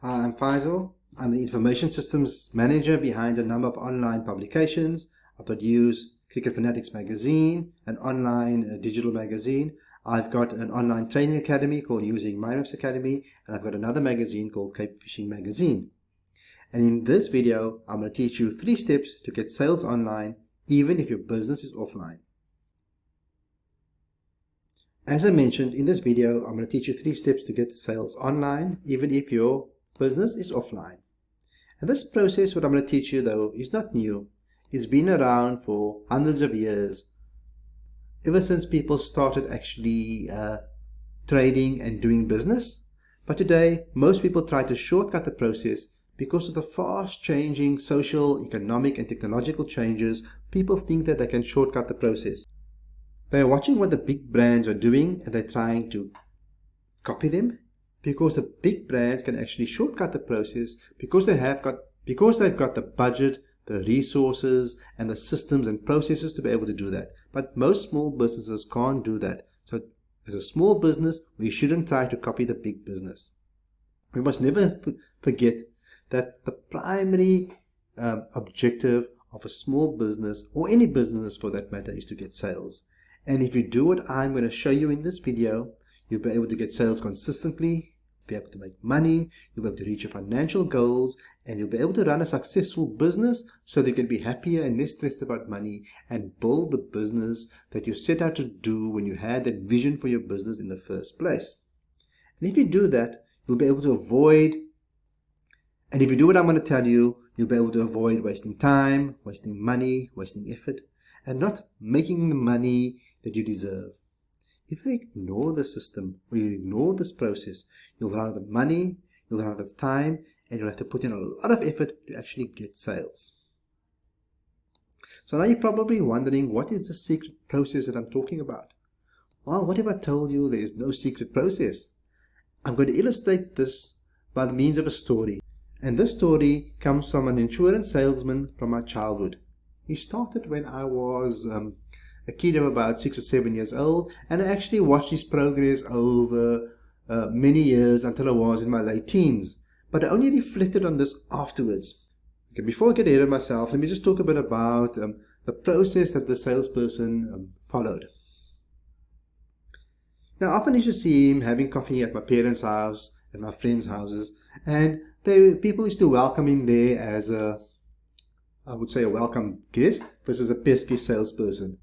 Hi, I'm Faisal. I'm the Information Systems Manager behind a number of online publications. I produce Cricket Fanatics magazine, an online digital magazine. I've got an online training academy called Using MyMaps Academy, and I've got another magazine called Cape Fishing Magazine. And in this video, I'm going to teach you 3 steps to get sales online, even if your business is offline. As I mentioned in this video, I'm going to teach you 3 steps to get sales online, even if your business is offline. And this process, what I'm going to teach you though, is not new. It's been around for hundreds of years, ever since people started actually trading and doing business. But today, most people try to shortcut the process because of the fast changing social, economic and technological changes. People think that they can shortcut the process. They're watching what the big brands are doing and they're trying to copy them, because the big brands can actually shortcut the process because they've got the budget, the resources and the systems and processes to be able to do that. But most small businesses can't do that. So as a small business, we shouldn't try to copy the big business. We must never forget that the primary objective of a small business, or any business for that matter, is to get sales. And if you do what I'm going to show you in this video, you'll be able to get sales consistently, be able to make money, you'll be able to reach your financial goals, and you'll be able to run a successful business so that you can be happier and less stressed about money and build the business that you set out to do when you had that vision for your business in the first place. And if you do that, you'll be able to avoid, and if you do what I'm going to tell you, you'll be able to avoid wasting time, wasting money, wasting effort, and not making the money that you deserve. If you ignore the system, or you ignore this process, you'll run out of money, you'll run out of time, and you'll have to put in a lot of effort to actually get sales. So now you're probably wondering, what is the secret process that I'm talking about? Well, what if I told you there is no secret process? I'm going to illustrate this by the means of a story. And this story comes from an insurance salesman from my childhood. He started when I was a kid of about 6 or 7 years old, and I actually watched his progress over many years until I was in my late teens. But I only reflected on this afterwards. Okay, before I get ahead of myself, let me just talk a bit about the process that the salesperson followed. Now, often you should see him having coffee at my parents' house, at my friends' houses, and people used to welcome him there as I would say a welcome guest versus a pesky salesperson.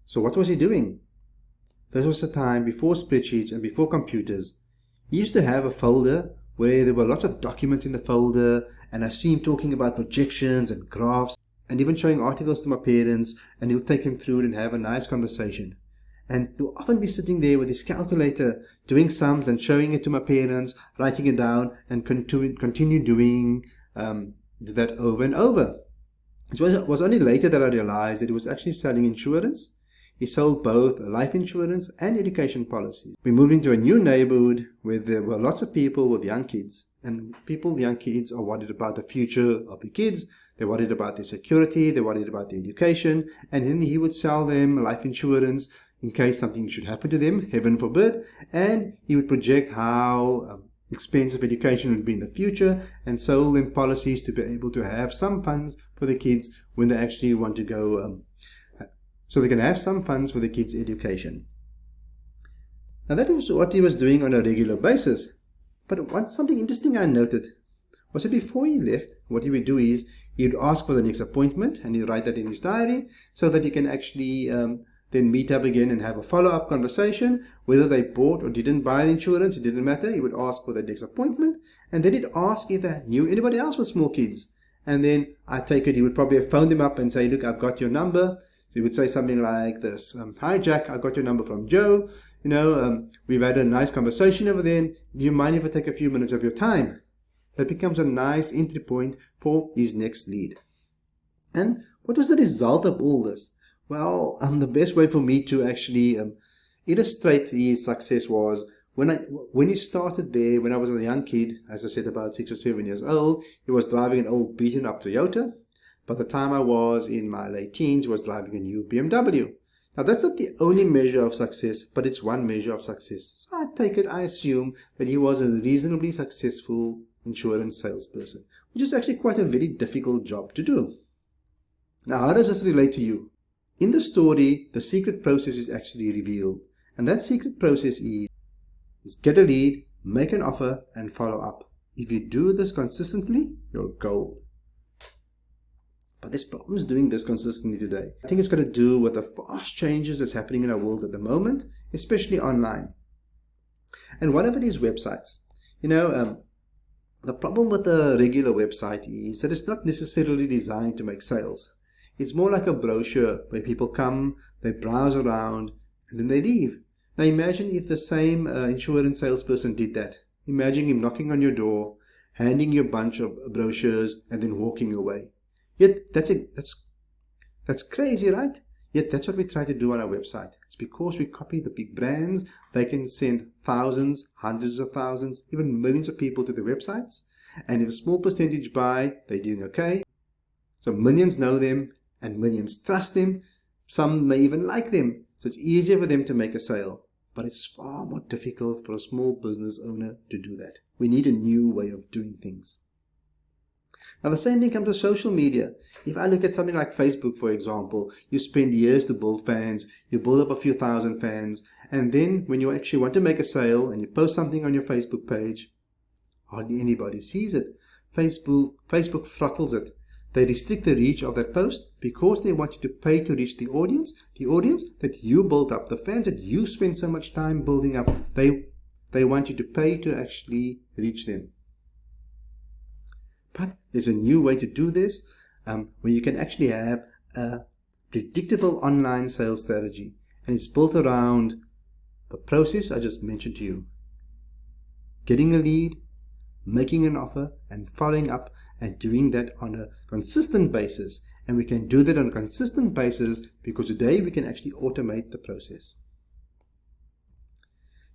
So what was he doing? This was a time before spreadsheets and before computers. He used to have a folder where there were lots of documents in the folder, and I see him talking about projections and graphs and even showing articles to my parents, and he'll take them through it and have a nice conversation. And he'll often be sitting there with his calculator doing sums and showing it to my parents, writing it down, and continue doing that over and over. It was only later that I realized that he was actually selling insurance. He sold both life insurance and education policies. We moved into a new neighborhood where there were lots of people with young kids. And young kids are worried about the future of the kids. They're worried about their security. They're worried about their education. And then he would sell them life insurance in case something should happen to them, heaven forbid. And he would project how expensive education would be in the future, and sold them policies to be able to have some funds for the kids when they actually want to go, so they can have some funds for the kids' education. Now that was what he was doing on a regular basis. But something interesting I noted was that before he left, what he would do is he would ask for the next appointment, and he'd write that in his diary so that he can actually then meet up again and have a follow-up conversation. Whether they bought or didn't buy the insurance, it didn't matter. He would ask for the next appointment, and then he'd ask if they knew anybody else with small kids. And then I take it he would probably have phoned them up and say, look, I've got your number. So he would say something like this: hi Jack, I got your number from Joe. We've had a nice conversation over there. Do you mind if I take a few minutes of your time? That becomes a nice entry point for his next lead. And what was the result of all this? Well, the best way for me to actually illustrate his success was when he started there, when I was a young kid, as I said, about 6 or 7 years old, he was driving an old beaten up Toyota. By the time I was in my late teens, he was driving a new BMW. Now, that's not the only measure of success, but it's one measure of success. So I assume that he was a reasonably successful insurance salesperson, which is actually quite a very difficult job to do. Now, how does this relate to you? In the story, the secret process is actually revealed. And that secret process is get a lead, make an offer, and follow up. If you do this consistently, you're gold. But there's problems doing this consistently today. I think it's got to do with the fast changes that's happening in our world at the moment, especially online. And one of it is websites. The problem with a regular website is that it's not necessarily designed to make sales. It's more like a brochure where people come, they browse around, and then they leave. Now imagine if the same insurance salesperson did that. Imagine him knocking on your door, handing you a bunch of brochures, and then walking away. Yet that's crazy, right? Yet that's what we try to do on our website. It's because we copy the big brands. They can send thousands, hundreds of thousands, even millions of people to their websites. And if a small percentage buy, they're doing okay. So millions know them and millions trust them. Some may even like them. So it's easier for them to make a sale. But it's far more difficult for a small business owner to do that. We need a new way of doing things. Now the same thing comes to social media. If I look at something like Facebook, for example, you spend years to build fans, you build up a few thousand fans, and then when you actually want to make a sale and you post something on your Facebook page, hardly anybody sees it. Facebook throttles it. They restrict the reach of that post because they want you to pay to reach the audience that you built up, the fans that you spend so much time building up. They want you to pay to actually reach them. But there's a new way to do this where you can actually have a predictable online sales strategy. And it's built around the process I just mentioned to you. Getting a lead, making an offer, and following up, and doing that on a consistent basis. And we can do that on a consistent basis because today we can actually automate the process.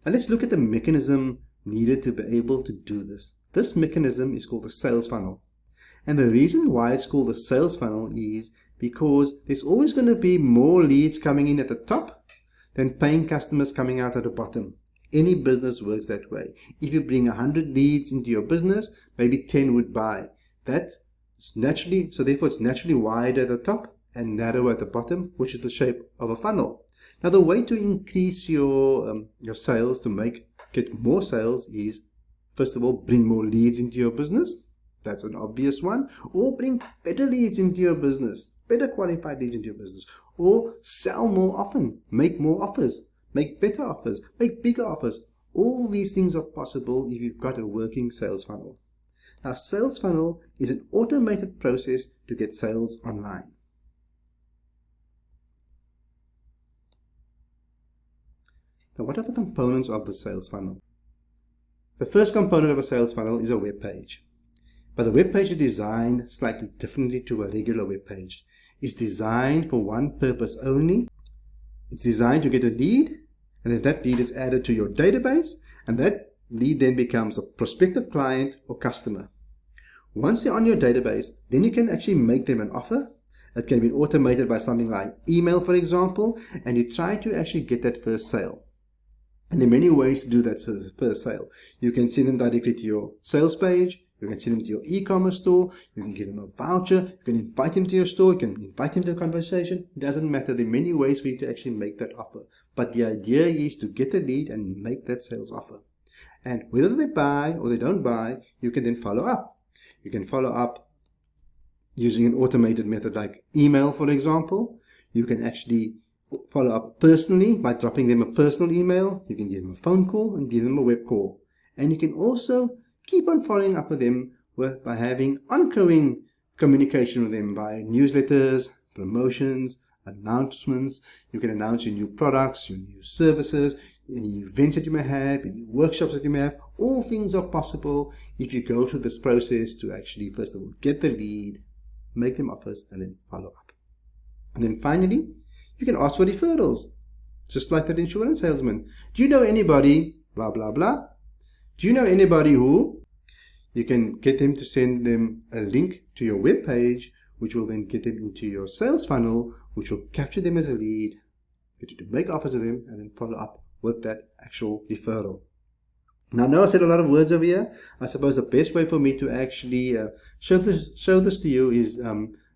Now let's look at the mechanism needed to be able to do this. This mechanism is called the sales funnel. And the reason why it's called the sales funnel is because there's always going to be more leads coming in at the top than paying customers coming out at the bottom. Any business works that way. If you bring 100 leads into your business, maybe 10 would buy. Therefore it's naturally wide at the top and narrow at the bottom, which is the shape of a funnel. Now the way to increase your sales, to get more sales, is first of all, bring more leads into your business. That's an obvious one. Or bring better leads into your business, better qualified leads into your business. Or sell more often, make more offers, make better offers, make bigger offers. All these things are possible if you've got a working sales funnel. Now, sales funnel is an automated process to get sales online. Now, what are the components of the sales funnel? The first component of a sales funnel is a web page. But the web page is designed slightly differently to a regular web page. It's designed for one purpose only. It's designed to get a lead, and then that lead is added to your database, and that lead then becomes a prospective client or customer. Once they're on your database, then you can actually make them an offer. It can be automated by something like email, for example, and you try to actually get that first sale. And there are many ways to do that first sale. You can send them directly to your sales page. You can send them to your e-commerce store. You can give them a voucher. You can invite them to your store. You can invite them to a conversation. It doesn't matter. There are many ways for you to actually make that offer. But the idea is to get a lead and make that sales offer. And whether they buy or they don't buy, you can then follow up. You can follow up using an automated method like email, for example. You can actually follow up personally by dropping them a personal email. You can give them a phone call and give them a web call. And you can also keep on following up with them by having ongoing communication with them via newsletters, promotions, announcements. You can announce your new products, your new services, any events that you may have, any workshops that you may have. All things are possible if you go through this process to actually, first of all, get the lead, make them offers, and then follow up. And then finally, you can ask for referrals, just like that insurance salesman. Do you know anybody, blah, blah, blah? Do you know anybody who? You can get them to send them a link to your web page, which will then get them into your sales funnel, which will capture them as a lead. get you to make offers to them, and then follow up with that actual referral. Now, I know I said a lot of words over here. I suppose the best way for me to actually show this to you is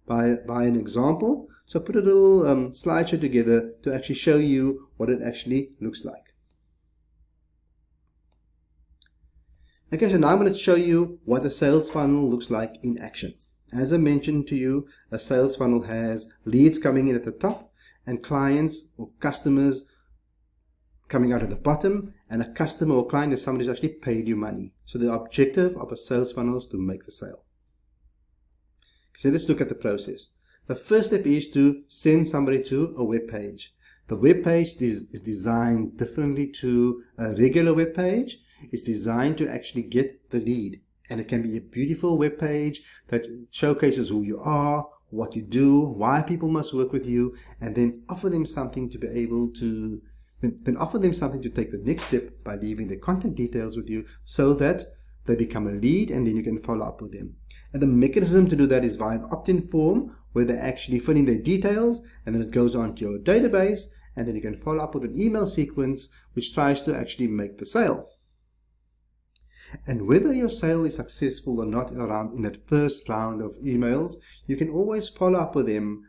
by an example. So put a little slideshow together to actually show you what it actually looks like. Okay, so now I'm going to show you what a sales funnel looks like in action. As I mentioned to you, a sales funnel has leads coming in at the top and clients or customers coming out at the bottom, and a customer or client is somebody who's actually paid you money. So the objective of a sales funnel is to make the sale. So let's look at the process. The first step is to send somebody to a web page. The web page is designed differently to a regular web page. It's designed to actually get the lead, and it can be a beautiful web page that showcases who you are, what you do, why people must work with you, and then offer them something to be able to offer them something to take the next step by leaving their contact details with you so that they become a lead, and then you can follow up with them. And the mechanism to do that is via an opt-in form where they actually fill in their details, and then it goes onto your database, and then you can follow up with an email sequence which tries to actually make the sale. And whether your sale is successful or not around in that first round of emails, you can always follow up with them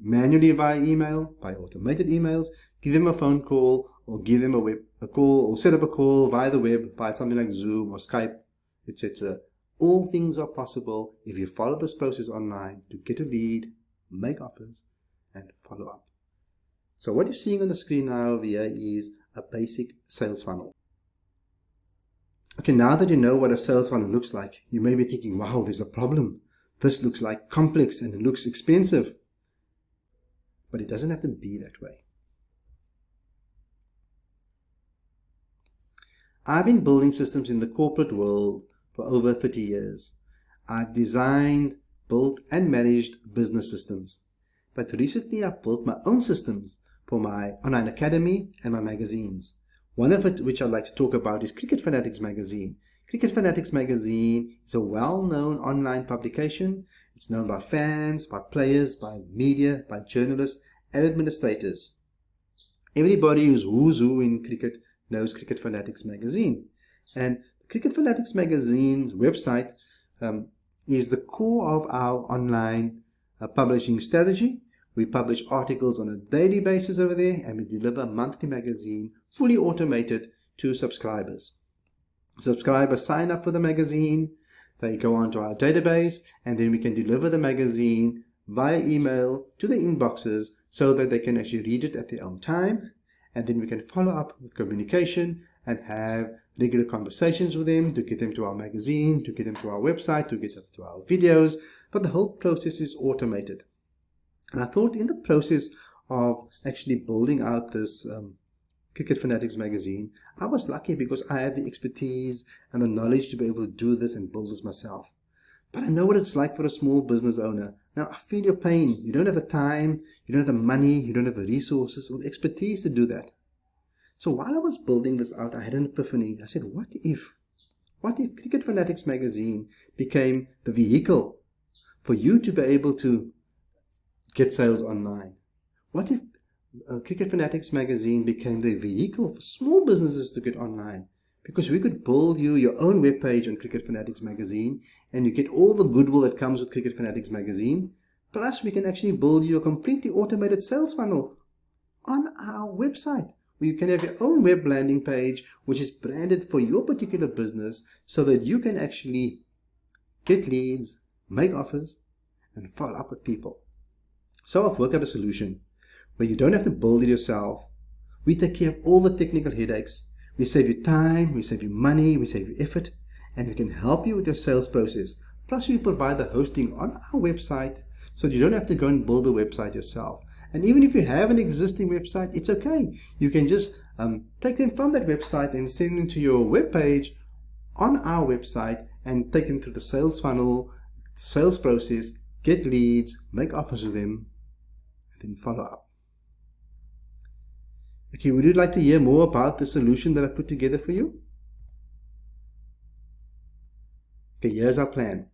manually via email, by automated emails, give them a phone call, or give them a call, or set up a call via the web, via something like Zoom or Skype, etc. All things are possible if you follow this process online to get a lead, make offers, and follow up. So what you're seeing on the screen now over here is a basic sales funnel. Okay, now that you know what a sales funnel looks like, you may be thinking, wow, there's a problem. This looks like complex and it looks expensive. But it doesn't have to be that way. I've been building systems in the corporate world for over 30 years. I've designed, built, and managed business systems. But recently I've built my own systems for my online academy and my magazines. One of it which I'd like to talk about is Cricket Fanatics magazine. Cricket Fanatics magazine is a well-known online publication. It's known by fans, by players, by media, by journalists and administrators. Everybody who's who in cricket knows Cricket Fanatics magazine. And Cricket Fanatics magazine's website is the core of our online publishing strategy. We publish articles on a daily basis over there, and we deliver a monthly magazine fully automated to subscribers. Subscribers sign up for the magazine, they go onto our database, and then we can deliver the magazine via email to their inboxes so that they can actually read it at their own time. And then we can follow up with communication and have regular conversations with them to get them to our magazine, to get them to our website, to get them to our videos. But the whole process is automated. And I thought in the process of actually building out this Cricket Fanatics magazine, I was lucky because I have the expertise and the knowledge to be able to do this and build this myself. But I know what it's like for a small business owner. Now, I feel your pain. You don't have the time, you don't have the money, you don't have the resources or the expertise to do that. So while I was building this out, I had an epiphany. I said, what if Cricket Fanatics magazine became the vehicle for you to be able to get sales online? What if Cricket Fanatics magazine became the vehicle for small businesses to get online? Because we could build you your own web page on Cricket Fanatics magazine, and you get all the goodwill that comes with Cricket Fanatics magazine. Plus, we can actually build you a completely automated sales funnel on our website, where you can have your own web landing page, which is branded for your particular business, so that you can actually get leads, make offers, and follow up with people. So I've worked out a solution where you don't have to build it yourself. We take care of all the technical headaches. We save you time, we save you money, we save you effort, and we can help you with your sales process. Plus, we provide the hosting on our website so that you don't have to go and build a website yourself. And even if you have an existing website, it's okay. You can just take them from that website and send them to your web page on our website and take them through the sales funnel, sales process, get leads, make offers with them, and then follow up. Okay, would you like to hear more about the solution that I put together for you? Okay, here's our plan.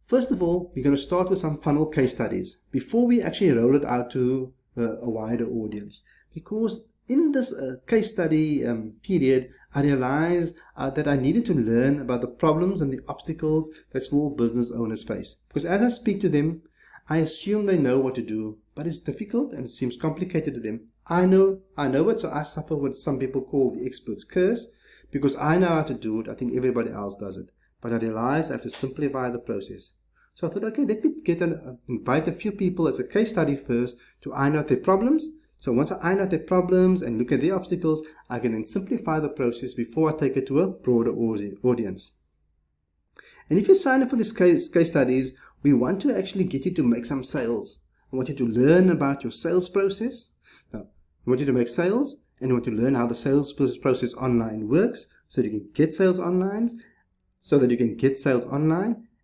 First of all, we're going to start with some funnel case studies before we actually roll it out to a wider audience. Because in this case study period, I realized that I needed to learn about the problems and the obstacles that small business owners face. Because as I speak to them, I assume they know what to do, but it's difficult and it seems complicated to them. I know it, so I suffer what some people call the expert's curse. Because I know how to do it, I think everybody else does it. But I realized I have to simplify the process. So I thought, okay, let me invite a few people as a case study first to iron out their problems. So once I iron out their problems and look at their obstacles, I can then simplify the process before I take it to a broader audience. And if you sign up for these case studies, we want to actually get you to make some sales. I want you to learn about your sales process. Now, I want you to make sales, and you want to learn how the sales process online works so that you can get sales online,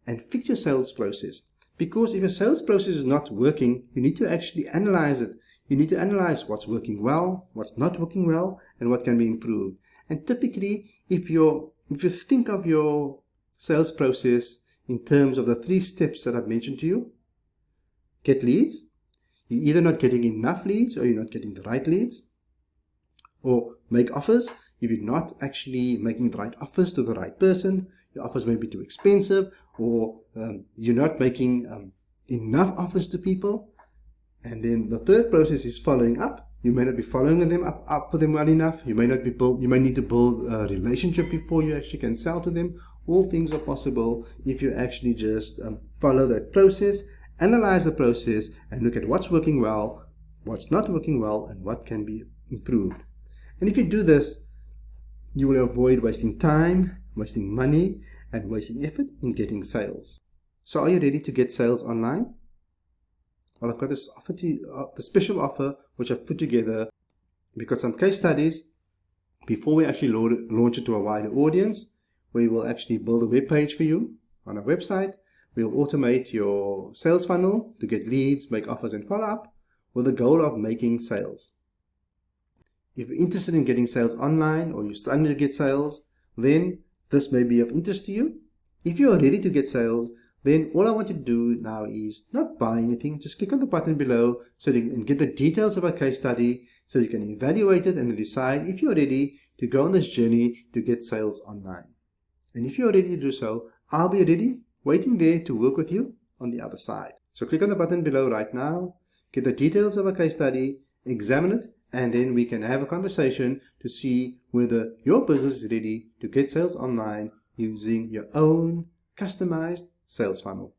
and fix your sales process. Because if your sales process is not working, you need to actually analyze it. You need to analyze what's working well, what's not working well, and what can be improved. And typically, if you think of your sales process in terms of the 3 steps that I've mentioned to you, get leads. You're either not getting enough leads or you're not getting the right leads. Or make offers. If you're not actually making the right offers to the right person, your offers may be too expensive, or you're not making enough offers to people. And then the third process is following up. You may not be following them up for them well enough. You may need to build a relationship before you actually can sell to them. All things are possible if you actually just follow that process, analyze the process, and look at what's working well, what's not working well, and what can be improved. And if you do this, you will avoid wasting time, wasting money, and wasting effort in getting sales. So are you ready to get sales online? Well, I've got this offer to you, the special offer which I've put together. We've got some case studies before we actually launch it to a wider audience. We will actually build a web page for you on our website. We'll automate your sales funnel to get leads, make offers, and follow up with the goal of making sales. If you're interested in getting sales online or you're starting to get sales, then this may be of interest to you. If you're ready to get sales, then all I want you to do now is not buy anything. Just click on the button below so you can get the details of our case study so you can evaluate it and decide if you're ready to go on this journey to get sales online. And if you're ready to do so, I'll be ready, waiting there to work with you on the other side. So click on the button below right now, get the details of our case study, examine it, and then we can have a conversation to see whether your business is ready to get sales online using your own customized sales funnel.